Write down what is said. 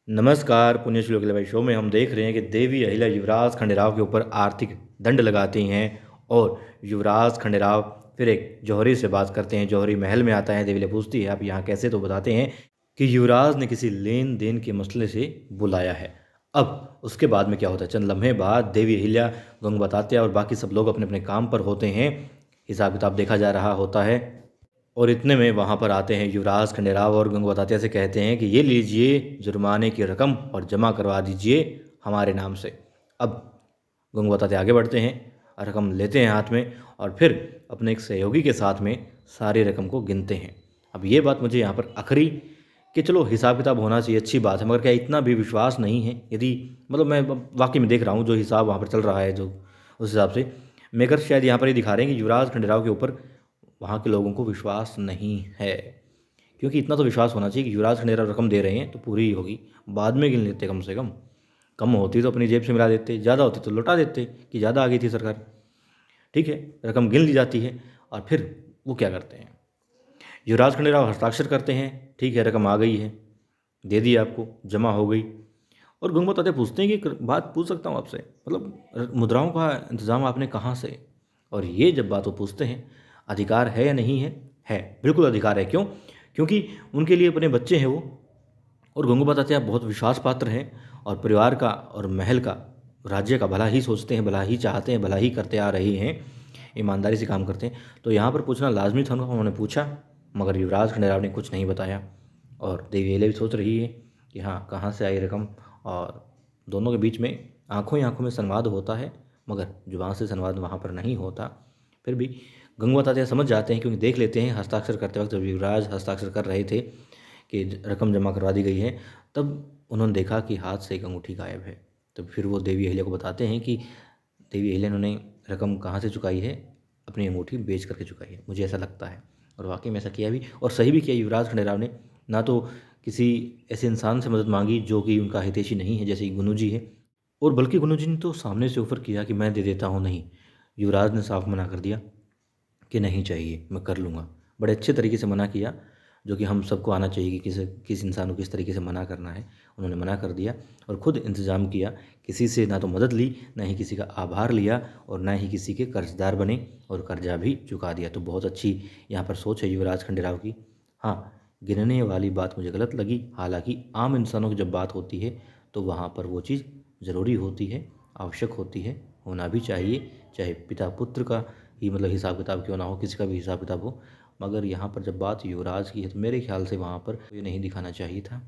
नमस्कार। पुण्यश्लोक भाई शो में हम देख रहे हैं कि देवी अहिल्या युवराज खंडेराव के ऊपर आर्थिक दंड लगाती हैं और युवराज खंडेराव फिर एक जौहरी से बात करते हैं। जौहरी महल में आता है, देवी अहिल्या पूछती है आप यहाँ कैसे, तो बताते हैं कि युवराज ने किसी लेन देन के मसले से बुलाया है। अब उसके बाद में क्या होता है, चंद लम्हे बाद देवी अहिल्या गंगवतात्या और बाकी सब लोग अपने अपने काम पर होते हैं, हिसाब किताब देखा जा रहा होता है। और इतने में वहाँ पर आते हैं युवराज खंडेराव और गंगवतात्या से कहते हैं कि ये लीजिए जुर्माने की रकम और जमा करवा दीजिए हमारे नाम से। अब गंगवतात्या आगे बढ़ते हैं, रकम लेते हैं हाथ में और फिर अपने एक सहयोगी के साथ में सारी रकम को गिनते हैं। अब ये बात मुझे यहाँ पर अखरी कि चलो हिसाब किताब होना चाहिए, अच्छी बात है, मगर क्या इतना भी विश्वास नहीं है? यदि मतलब मैं वाकई में देख रहा हूँ जो हिसाब वहाँ पर चल रहा है, जो उस हिसाब से मेकर शायद यहाँ पर ये दिखा रहे हैं कि युवराज खंडेराव के ऊपर वहाँ के लोगों को विश्वास नहीं है। क्योंकि इतना तो विश्वास होना चाहिए कि युवराज खंडेराव रकम दे रहे हैं तो पूरी ही होगी, बाद में गिन लेते कम से कम। कम होती तो अपनी जेब से मिला देते, ज़्यादा होती तो लौटा देते कि ज़्यादा आ गई थी सरकार। ठीक है, रकम गिन ली जाती है और फिर वो क्या करते हैं, युवराज खंडेराव हस्ताक्षर करते हैं, ठीक है रकम आ गई है, दे दी आपको, जमा हो गई। और गंगोत्पाध्याय पूछते हैं कि बात पूछ सकता हूँ आपसे, मतलब मुद्राओं का इंतज़ाम आपने कहाँ से? और ये जब बात वो पूछते हैं, अधिकार है या नहीं है? है, बिल्कुल अधिकार है। क्यों? क्योंकि उनके लिए अपने बच्चे हैं वो। और गंगोपाध्याय बहुत विश्वास पात्र हैं और परिवार का और महल का, राज्य का भला ही सोचते हैं, भला ही चाहते हैं, भला ही करते आ रहे हैं, ईमानदारी से काम करते हैं। तो यहाँ पर पूछना लाजमी था उनका, उन्होंने पूछा, मगर युवराज खंडेराव ने कुछ नहीं बताया। और देवी अहिल्या भी सोच रही है कि हाँ कहाँ से आई रकम। और दोनों के बीच में आंखों ही आंखों में संवाद होता है, मगर जुबान से संवाद वहाँ पर नहीं होता। फिर भी गंगोपाध्याय समझ जाते हैं, क्योंकि देख लेते हैं हस्ताक्षर करते वक्त, जब युवराज हस्ताक्षर कर रहे थे कि रकम जमा करवा दी गई है, तब उन्होंने देखा कि हाथ से एक अंगूठी गायब है। तो फिर वो देवी अहिल्या को बताते हैं कि देवी अहिल्या ने रकम कहाँ से चुकाई है, अपनी अंगूठी बेच करके चुकाई है, मुझे ऐसा लगता है। और वाकई में ऐसा किया भी, और सही भी किया। युवराज खंडेराव ने ना तो किसी ऐसे इंसान से मदद मांगी जो कि उनका हितैषी नहीं है, जैसे गुनू जी है, और बल्कि गुनू जी ने तो सामने से ऑफर किया कि मैं दे देता हूँ। नहीं, युवराज ने साफ मना कर दिया कि नहीं चाहिए, मैं कर लूँगा। बड़े अच्छे तरीके से मना किया, जो कि हम सबको आना चाहिए कि किस इंसान को किस तरीके से मना करना है। उन्होंने मना कर दिया और ख़ुद इंतज़ाम किया, किसी से ना तो मदद ली, ना ही किसी का आभार लिया, और ना ही किसी के कर्जदार बने, और कर्जा भी चुका दिया। तो बहुत अच्छी यहाँ पर सोच है युवराज खंडेराव की। हाँ, गिनने वाली बात मुझे गलत लगी। हालांकि आम इंसानों की जब बात होती है तो वहाँ पर वो चीज़ ज़रूरी होती है, आवश्यक होती है, होना भी चाहिए। चाहे पिता पुत्र का ही मतलब हिसाब किताब क्यों ना हो, किसी का भी हिसाब किताब हो, मगर यहाँ पर जब बात युवराज की है तो मेरे ख्याल से वहाँ पर ये नहीं दिखाना चाहिए था।